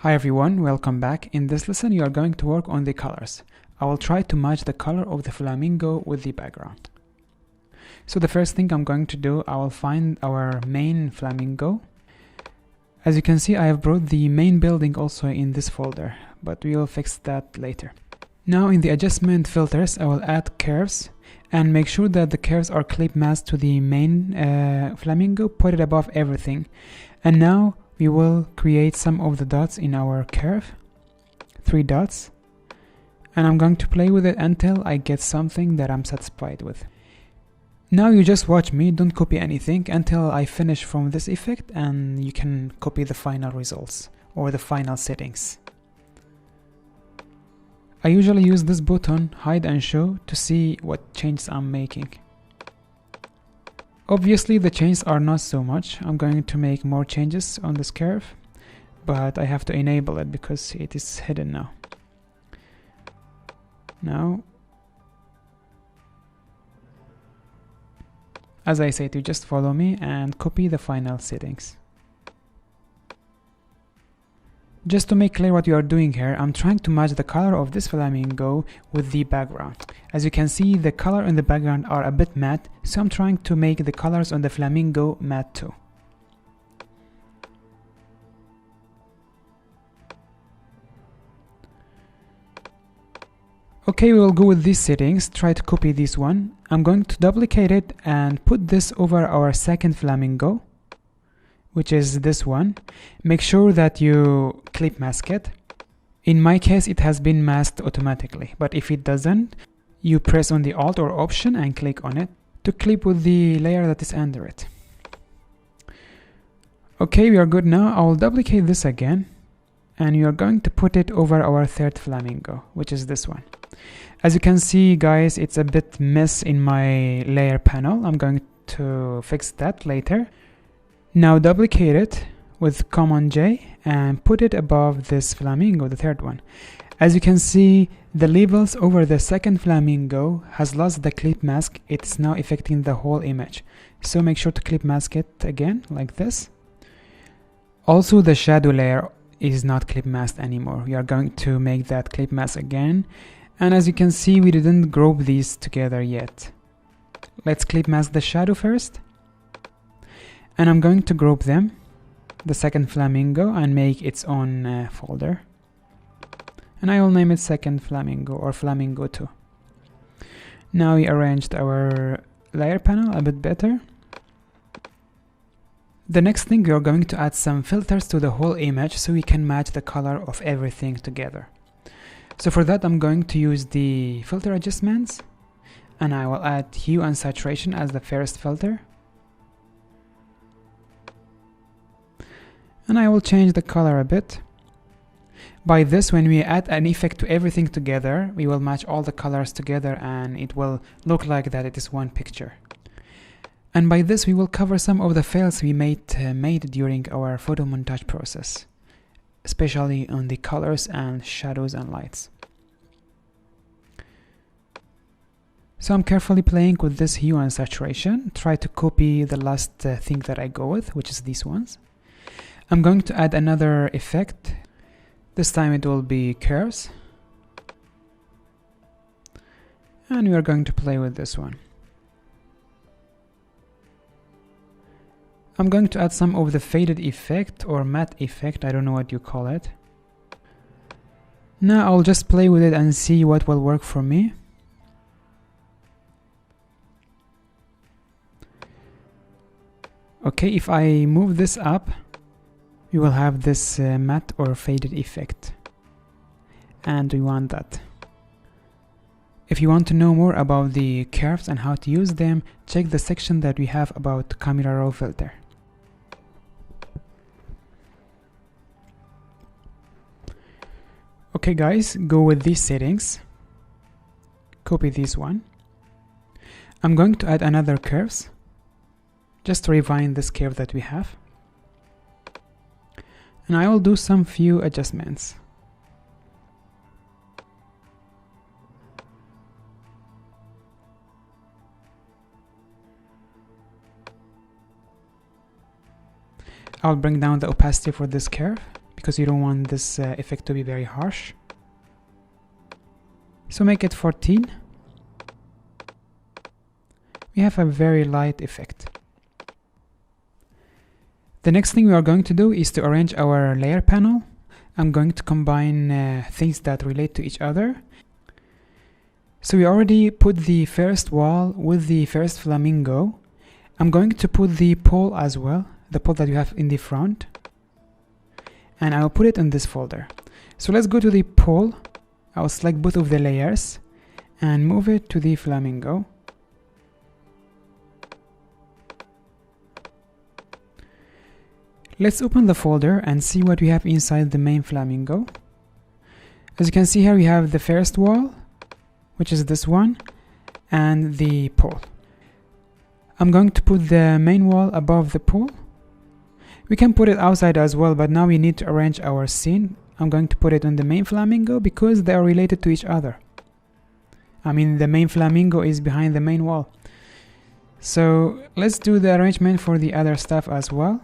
Hi everyone, welcome back. In this lesson you are going to work on the colors. I will try to match the color of the flamingo with the background. So the first thing I'm going to do, I will find our main flamingo. As you can see, I have brought the main building also in this folder, but we will fix that later. Now in the adjustment filters, I will add curves and make sure that the curves are clip masked to the main flamingo, put it above everything. And now we will create some of the dots in our curve, 3 dots, and I'm going to play with it until I get something that I'm satisfied with. Now you just watch me, don't copy anything until I finish from this effect, and you can copy the final results or the final settings. I usually use this button, hide and show, to see what changes I'm making. Obviously the changes are not so much. I'm going to make more changes on this curve, but I have to enable it because it is hidden now. Now, as I said, you just follow me and copy the final settings. Just to make clear what you are doing here, I'm trying to match the color of this flamingo with the background. As you can see, the color in the background are a bit matte, so I'm trying to make the colors on the flamingo matte too. Okay, we will go with these settings, try to copy this one. I'm going to duplicate it and put this over our second flamingo, which is this one. Make sure that you clip mask it. In my case, it has been masked automatically, but if it doesn't, you press on the Alt or Option and click on it to clip with the layer that is under it. Okay, we are good now. I will duplicate this again, and you are going to put it over our third flamingo, which is this one. As you can see, guys, it's a bit mess in my layer panel. I'm going to fix that later. Now duplicate it with Command+J and put it above this flamingo, the third one. As you can see, the labels over the second flamingo has lost the clip mask. It's now affecting the whole image. So make sure to clip mask it again, like this. Also, the shadow layer is not clip masked anymore. We are going to make that clip mask again. And as you can see, we didn't group these together yet. Let's clip mask the shadow first. And I'm going to group them, the second flamingo, and make its own folder. And I will name it second flamingo or flamingo 2. Now we arranged our layer panel a bit better. The next thing, we are going to add some filters to the whole image so we can match the color of everything together. So for that, I'm going to use the filter adjustments, and I will add hue and saturation as the first filter. And I will change the color a bit. By this, when we add an effect to everything together, we will match all the colors together and it will look like that it is one picture. And by this, we will cover some of the fails we made during our photo montage process, especially on the colors and shadows and lights. So I'm carefully playing with this hue and saturation. Try to copy the last thing that I go with, which is these ones. I'm going to add another effect. This time it will be curves. And we are going to play with this one. I'm going to add some of the faded effect or matte effect, I don't know what you call it. Now I'll just play with it and see what will work for me. Okay, if I move this up, you will have this matte or faded effect, and we want that. If you want to know more about the curves and how to use them, check the section that we have about camera raw filter. Okay guys, go with these settings, copy this one. I'm going to add another curves, just to refine this curve that we have. And I will do some few adjustments. I'll bring down the opacity for this curve because you don't want this effect to be very harsh. So make it 14. We have a very light effect. The next thing we are going to do is to arrange our layer panel. I'm going to combine things that relate to each other. So we already put the first wall with the first flamingo. I'm going to put the pole as well, the pole that you have in the front. And I'll put it in this folder. So let's go to the pole. I'll select both of the layers and move it to the flamingo. Let's open the folder and see what we have inside the main flamingo. As you can see here, we have the first wall, which is this one, and the pole. I'm going to put the main wall above the pole. We can put it outside as well, but now we need to arrange our scene. I'm going to put it on the main flamingo because they are related to each other. I mean, the main flamingo is behind the main wall. So let's do the arrangement for the other stuff as well.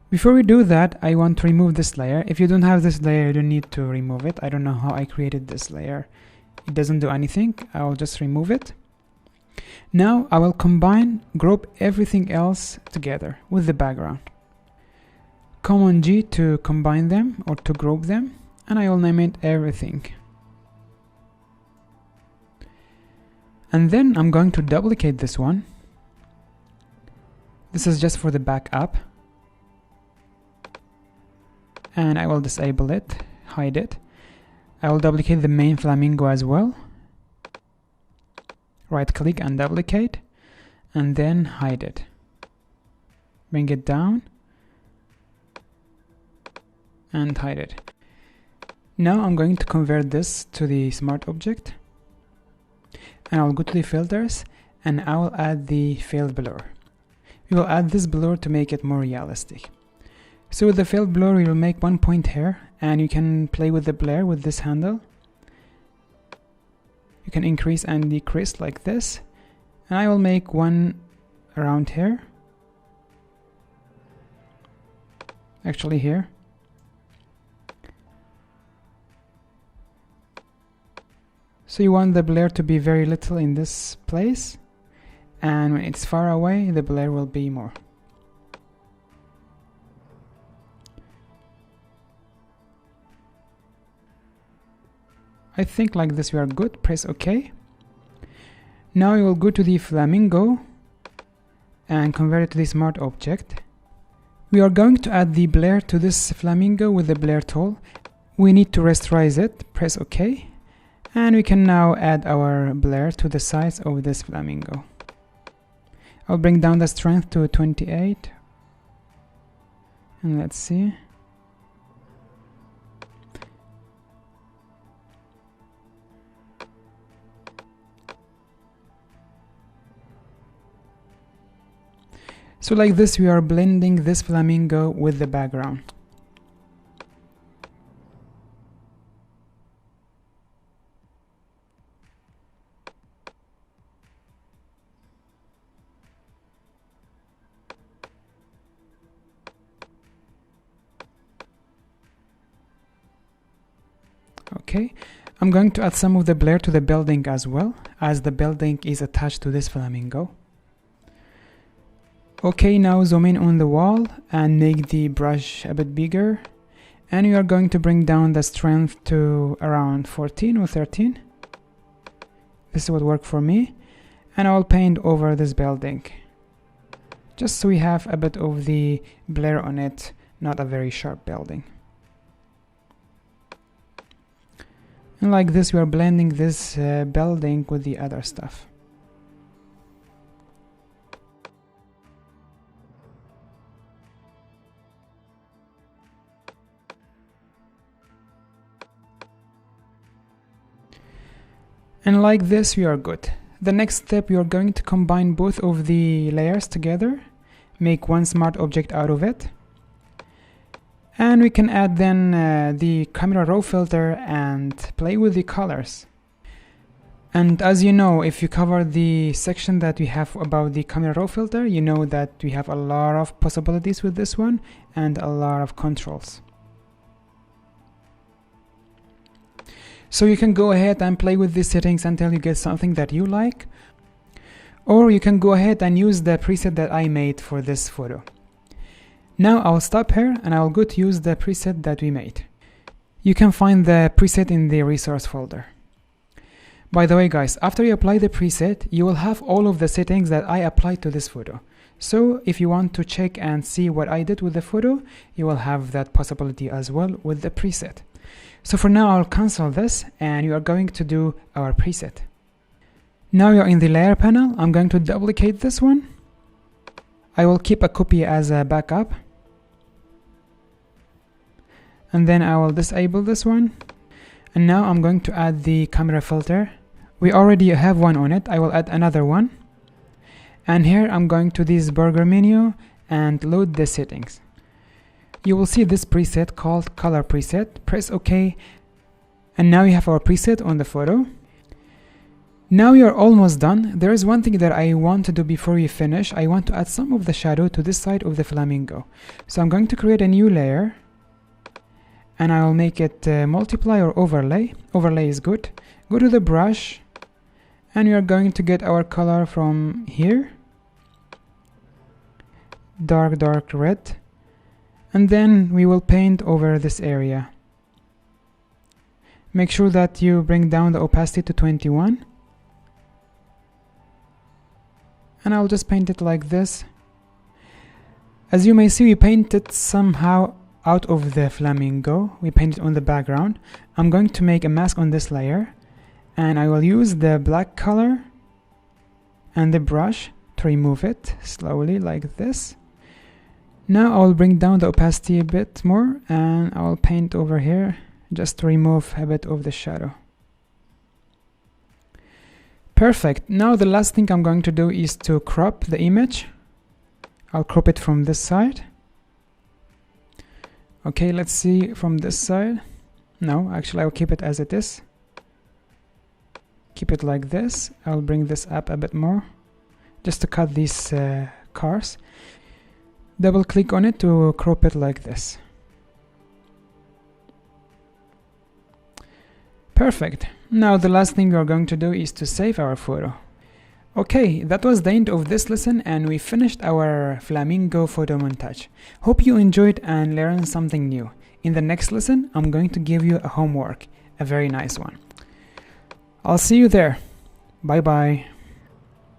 Before we do that, I want to remove this layer. If you don't have this layer, you don't need to remove it. I don't know how I created this layer. It doesn't do anything. I will just remove it. Now I will group everything else together with the background. Command+G to combine them or to group them, and I will name it everything. And then I'm going to duplicate this one. This is just for the backup. And I will disable it, hide it. I will duplicate the main flamingo as well. Right click and duplicate, and then hide it. Bring it down and hide it. Now I'm going to convert this to the smart object, and I'll go to the filters and I will add the field blur. We will add this blur to make it more realistic. So with the field blur, we will make one point here, and you can play with the blur with this handle. You can increase and decrease like this, and I will make one around here, actually here. So you want the blur to be very little in this place, and when it's far away, the blur will be more. I think like this we are good. Press OK. Now you will go to the flamingo and convert it to the smart object. We are going to add the blur to this flamingo with the blur tool. We need to rasterize it. Press OK. And we can now add our blur to the size of this flamingo. I'll bring down the strength to 28. And let's see. So like this, we are blending this flamingo with the background. Okay, I'm going to add some of the blur to the building as well, as the building is attached to this flamingo. Okay, now zoom in on the wall and make the brush a bit bigger, and you are going to bring down the strength to around 14 or 13. This would work for me, and I will paint over this building just so we have a bit of the blur on it, not a very sharp building. And like this, we are blending this building with the other stuff. And like this, we are good. The next step, we are going to combine both of the layers together, make one smart object out of it. And we can add then the camera raw filter and play with the colors. And as you know, if you cover the section that we have about the camera raw filter, you know that we have a lot of possibilities with this one and a lot of controls. So you can go ahead and play with these settings until you get something that you like, or you can go ahead and use the preset that I made for this photo. Now I'll stop here and I'll go to use the preset that we made. You can find the preset in the resource folder. By the way guys, after you apply the preset, you will have all of the settings that I applied to this photo. So if you want to check and see what I did with the photo, you will have that possibility as well with the preset. So for now, I'll cancel this and you are going to do our preset. Now you're in the layer panel. I'm going to duplicate this one. I will keep a copy as a backup. And then I will disable this one. And now I'm going to add the camera filter. We already have one on it. I will add another one. And here I'm going to this burger menu and load the settings. You will see this preset called color preset. Press OK. And now you have our preset on the photo. Now you're almost done. There is one thing that I want to do before you finish. I want to add some of the shadow to this side of the flamingo. So I'm going to create a new layer. And I will make it multiply or overlay. Overlay is good. Go to the brush. And we are going to get our color from here. Dark red. And then we will paint over this area. Make sure that you bring down the opacity to 21. And I'll just paint it like this. As you may see, we painted somehow out of the flamingo. We painted on the background. I'm going to make a mask on this layer. And I will use the black color and the brush to remove it slowly like this. Now I will bring down the opacity a bit more and I will paint over here just to remove a bit of the shadow. Perfect. Now the last thing I'm going to do is to crop the image. I'll crop it from this side. Okay, let's see from this side. No, actually I'll keep it as it is. Keep it like this. I'll bring this up a bit more just to cut these cars. Double click on it to crop it like this. Perfect. Now the last thing we're going to do is to save our photo. Okay, that was the end of this lesson and we finished our flamingo photo montage. Hope you enjoyed and learned something new. In the next lesson, I'm going to give you a homework, a very nice one. I'll see you there. Bye bye.